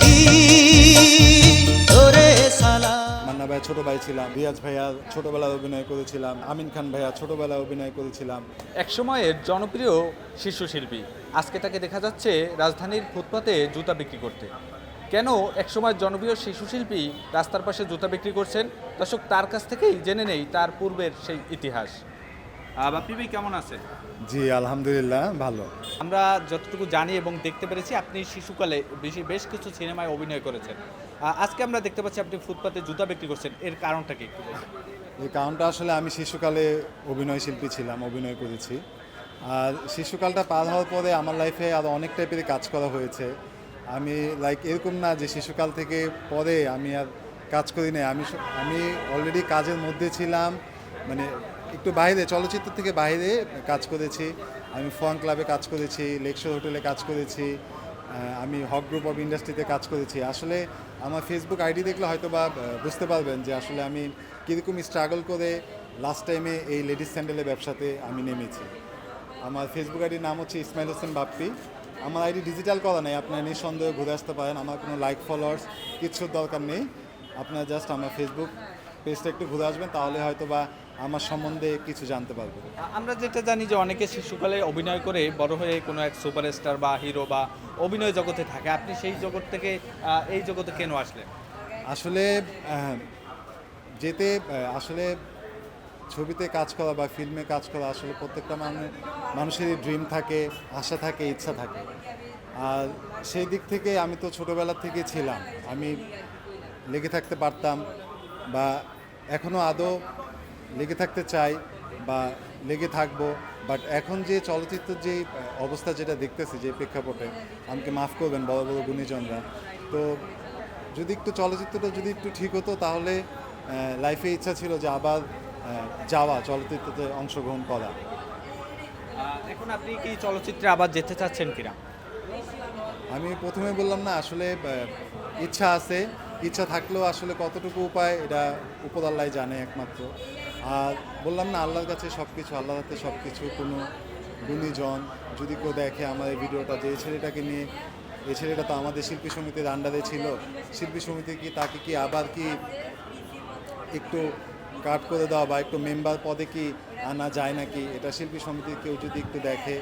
কি তোরে সালাম। মান্না ভাইয়া ছোট ভাই ছিলাম, রিয়াজ ভাইয়া ছোটবেলায় অভিনয় করেছিলাম, আমিন খান ভাইয়া ছোটবেলায় অভিনয় করেছিলাম। একসময়ের জনপ্রিয় শিশু শিল্পী, আজকে তাকে দেখা যাচ্ছে রাজধানীর ফুটপাতে জুতা বিক্রি করতে। কেন একসময় জনপ্রিয় শিশু শিল্পী রাস্তার পাশে জুতা বিক্রি করছেন? দর্শক, তার কাছ থেকেই জেনে নেই তার পূর্বের সেই ইতিহাস। বাপ্পি ভাই কেমন আছেন? জি আলহামদুলিল্লাহ ভালো। আমরা যতটুকু জানি এবং দেখতে পেরেছি, আপনি শিশুকালে বেশ কিছু সিনেমায় অভিনয় করেছেন। আজকে আমরা দেখতে পাচ্ছি আপনি ফুটপাতে জুতা বিক্রি করছেন, এর কারণটা কি একটু বলুন। এই কারণটা আসলে আমি শিশুকালে অভিনয় শিল্পী ছিলাম, অভিনয় করেছি। আর শিশুকালটা পার হওয়ার পরে আমার লাইফে আরও অনেক টাইপের কাজ করা হয়েছে। আমি লাইক এরকম না যে শিশুকাল থেকে পরে আমি আর কাজ করি না। আমি অলরেডি কাজের মধ্যে ছিলাম, মানে একটু বাইরে, চলচ্চিত্র থেকে বাইরে কাজ করেছি। আমি ফোয়াং ক্লাবে কাজ করেছি, লেকশোর হোটেলে কাজ করেছি, আমি হক গ্রুপ অফ ইন্ডাস্ট্রিতে কাজ করেছি। আসলে আমার ফেসবুক আইডি দেখলে হয়তো বা বুঝতে পারবেন যে আসলে আমি কীরকম স্ট্রাগল করে লাস্ট টাইমে এই লেডিস স্যান্ডেলের ব্যবসাতে আমি নেমেছি। আমার ফেসবুক আইডির নাম হচ্ছে ইসমাইল হোসেন বাপ্পি। আমার আইডি ডিজিটাল করা নেই, আপনারা নিঃসন্দেহে ঘুরে আসতে পারেন। আমার কোনো লাইক ফলোয়ার্স কিচ্ছুর দরকার নেই। আপনারা জাস্ট আমার ফেসবুক পেজটা একটু ঘুরে আসবেন, তাহলে হয়তো বা আমার সম্বন্ধে কিছু জানতে পারবেন। আমরা যেটা জানি যে অনেকে শিশুকালে অভিনয় করে বড় হয়ে কোনো এক সুপারস্টার বা হিরো বা অভিনয় জগতে থাকে। আপনি সেই জগৎ থেকে এই জগতে কেন আসলেন? আসলে আসলে ছবিতে কাজ করা বা ফিল্মে কাজ করা আসলে প্রত্যেকটা মানুষেরই ড্রিম থাকে, আশা থাকে, ইচ্ছা থাকে। আর সেই দিক থেকে আমি তো ছোটোবেলা থেকে ছিলাম, আমি লেগে থাকতে পারতাম বা এখনও আদৌ লেগে থাকতে চাই বা লেগে থাকবো। বাট এখন যে চলচ্চিত্রের যে অবস্থা যেটা দেখতেছি, যে প্রেক্ষাপটে, আমাকে মাফ করবেন বড় বড় গুণীজনরা, তো যদি একটু চলচ্চিত্রটা যদি একটু ঠিক হতো, তাহলে লাইফে ইচ্ছা ছিল যে আবার যাওয়া, চলচ্চিত্রতে অংশগ্রহণ করা। এখন আপনি কি চলচ্চিত্রে আবার যেতে চাচ্ছেন কিনা? আমি প্রথমে বললাম না, আসলে ইচ্ছা আছে। ইচ্ছা থাকলেও আসলে কতটুকু উপায়, এটা উপর আল্লাহ জানে একমাত্র। আর বললাম না, আল্লাহর কাছে সব কিছু, আল্লাহর হাতে সব কিছু। কোনো গুণীজন যদি কেউ দেখে আমার এই ভিডিওটা, যে এই ছেলেটাকে নিয়ে, এই ছেলেটা তো আমাদের শিল্পী সমিতির আন্ডারে ছিল, শিল্পী সমিতি কি তাকে কি আবার কি একটু কাট করে দেওয়া বা একটু মেম্বার পদে কি আনা যায় নাকি, এটা শিল্পী সমিতির কেউ যদি একটু দেখে,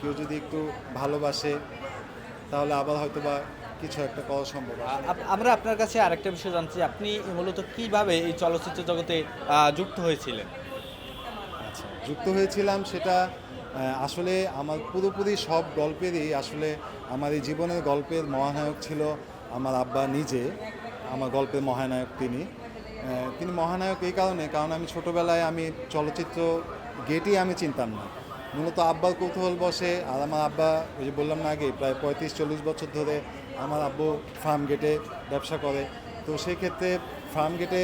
কেউ যদি একটু ভালোবাসে, তাহলে আবার হয়তো বা কিছু একটা করা সম্ভব। আমরা আপনার কাছে আরেকটা বিষয় জানতে চাই, আপনি মূলত কিভাবে এই চলচ্চিত্র জগতে যুক্ত হয়েছিলেন? আচ্ছা, যুক্ত হয়েছিলাম সেটা আসলে আমার পুরোপুরি সব গল্পেরই আসলে আমার এই জীবনের গল্পের মহানায়ক ছিল আমার আব্বা নিজে। আমার গল্পের মহানায়ক তিনি মহানায়ক এই কারণ আমি ছোটোবেলায় আমি চলচ্চিত্র গেটই আমি চিনতাম না। মূলত আব্বার কৌতূহল বসে, আর আমার আব্বা, ওই যে বললাম না আগে, প্রায় 35-40 বছর ধরে আমার আব্বু ফার্ম গেটে ব্যবসা করে। তো সেই ক্ষেত্রে ফার্ম গেটে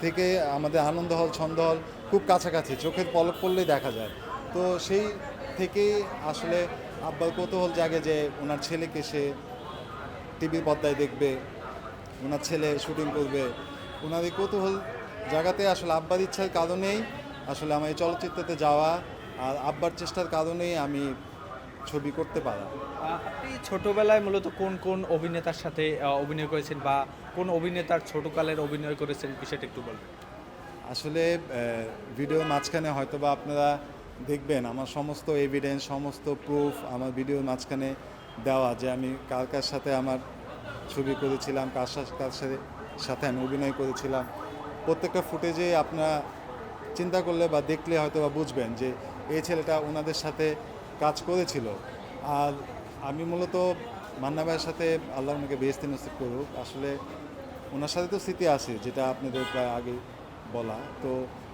থেকে আমাদের আনন্দ হল, ছন্দ হল খুব কাছাকাছি, চোখের পলক পড়লেই দেখা যায়। তো সেই থেকেই আসলে আব্বার কৌতূহল জাগে যে ওনার ছেলেকে সে টিভির পর্দায় দেখবে, ওনার ছেলে শুটিং করবে। ওনার এই কৌতূহল জায়গাতে আসলে আব্বার ইচ্ছার কারণেই আসলে আমার এই চলচ্চিত্রতে যাওয়া, আর আব্বার চেষ্টার কারণেই আমি ছবি করতে পারা। আপনি ছোটবেলায় মূলত কোন কোন অভিনেতার সাথে অভিনয় করেছেন বা কোন অভিনেতার ছোটকালের অভিনয় করেছেন, বিষয়টা একটু বলবেন। আসলে ভিডিওর মাঝখানে হয়তো বা আপনারা দেখবেন আমার সমস্ত এভিডেন্স, সমস্ত প্রুফ আমার ভিডিওর মাঝখানে দেওয়া, যে আমি কার কার সাথে আমার ছবি করেছিলাম, কার সাথে আমি অভিনয় করেছিলাম। প্রত্যেকটা ফুটেজে আপনারা চিন্তা করলে বা দেখলে হয়তো বা বুঝবেন যে এই ছেলেটা ওনাদের সাথে কাজ করেছিল। আর আমি মূলত মান্না ভাইয়ের সাথে, আল্লাহ ওনাকে বেহেশতে নসিব করুক, আসলে ওনার সাথে তো স্মৃতি আছে যেটা আপনাদের প্রায় আগে বলা। তো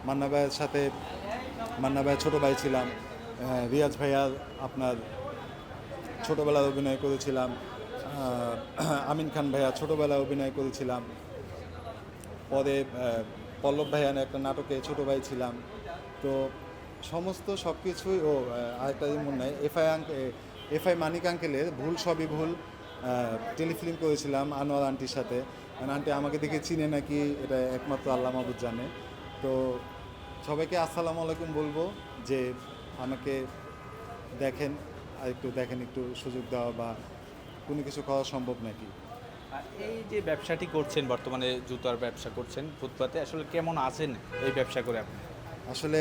মান্না ভাইয়ের ছোটো ভাই ছিলাম, রিয়াজ ভাইয়ার আপনার ছোটোবেলায় অভিনয় করেছিলাম, আমিন খান ভাইয়া ছোটোবেলায় অভিনয় করেছিলাম। পরে পল্লব ভাইয়ার একটা নাটকে ছোটো ভাই ছিলাম। তো সমস্ত সব কিছুই, আরেকটা মনে নাই, এফআই মানিক আঙ্কেলের ভুল সবই ভুল টেলিফিল্ম করেছিলাম আনোয়ার আন্টির সাথে। আন্টি আমাকে দেখে চিনে নাকি, এটা একমাত্র আল্লাহ মাহবুব জানে। তো সবাইকে আসসালামু আলাইকুম বলবো, যে আমাকে দেখেন, আর একটু দেখেন, একটু সুযোগ দেওয়া বা কোনো কিছু করা সম্ভব নাকি। আর এই যে ব্যবসাটি করছেন, বর্তমানে জুতার ব্যবসা করছেন ফুটপাতে, আসলে কেমন আছেন এই ব্যবসা করে আপনি? আসলে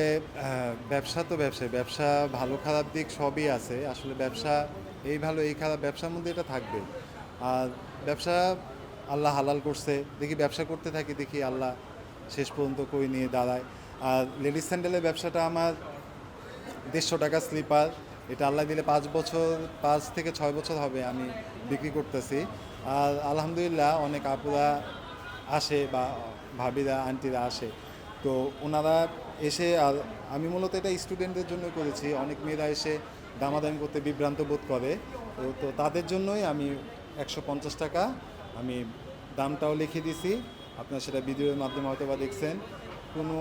ব্যবসা তো ব্যবসা ভালো খারাপ দিক সবই আছে। আসলে ব্যবসা এই ভালো এই খারাপ ব্যবসার মধ্যে এটা থাকবে। আর ব্যবসা আল্লাহ হালাল করছে, দেখি ব্যবসা করতে থাকি, দেখি আল্লাহ শেষ পর্যন্ত কই নিয়ে দাঁড়ায়। আর লেডিস স্যান্ডেলের ব্যবসাটা আমার 150 টাকা স্লিপার, এটা আল্লাহ দিলে 5 বছর, 5 থেকে 6 বছর হবে আমি বিক্রি করতেছি। আর আলহামদুলিল্লাহ অনেক আপুরা আসে বা ভাবিরা আন্টিরা আসে, তো ওনারা এসে, আর আমি মূলত এটা স্টুডেন্টদের জন্য করেছি। অনেক মেয়েরা এসে দামাদামি করতে বিভ্রান্ত বোধ করে, তো তাদের জন্যই আমি 150 টাকা আমি দামটাও লিখে দিছি। আপনার সেটা ভিডিওর মাধ্যমে হয়তো বা দেখছেন। কোনো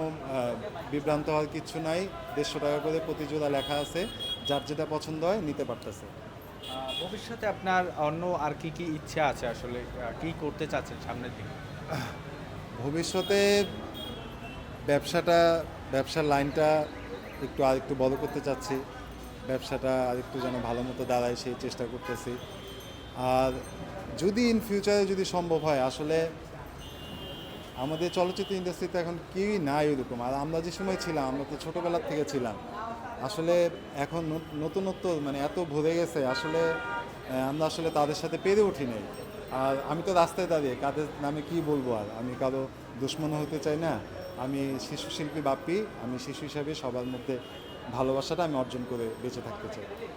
বিভ্রান্ত হওয়ার কিছু নাই। 150 টাকা করে প্রতি জোড়া লেখা আছে, যার যেটা পছন্দ হয় নিতে পারতেছে। ভবিষ্যতে আপনার অন্য আর কি কি ইচ্ছা আছে, আসলে কি করতে চাচ্ছেন সামনের দিকে? ভবিষ্যতে ব্যবসার লাইনটা আরেকটু বড় করতে চাচ্ছি। ব্যবসাটা আরেকটু যেন ভালো মতো দাঁড়ায় সেই চেষ্টা করতেছি। আর যদি ইন ফিউচারে যদি সম্ভব হয়, আসলে আমাদের চলচ্চিত্র ইন্ডাস্ট্রিতে এখন কেউই নাই ওরকম। আর আমরা যে সময় ছিলাম, আমরা তো ছোটোবেলার থেকে ছিলাম। আসলে এখন নতুনত্ব মানে এত ভরে গেছে, আসলে আমরা আসলে তাদের সাথে পেরে উঠি নাই। আর আমি তো রাস্তায় দাঁড়িয়ে কাদের নামে কি বলবো, আর আমি কারো দুশ্মনও হতে চাই না। আমি শিশু শিল্পী বাপ্পি, আমি শিশু হিসাবে সবার মধ্যে ভালোবাসাটা আমি অর্জন করে বেঁচে থাকতে চাই।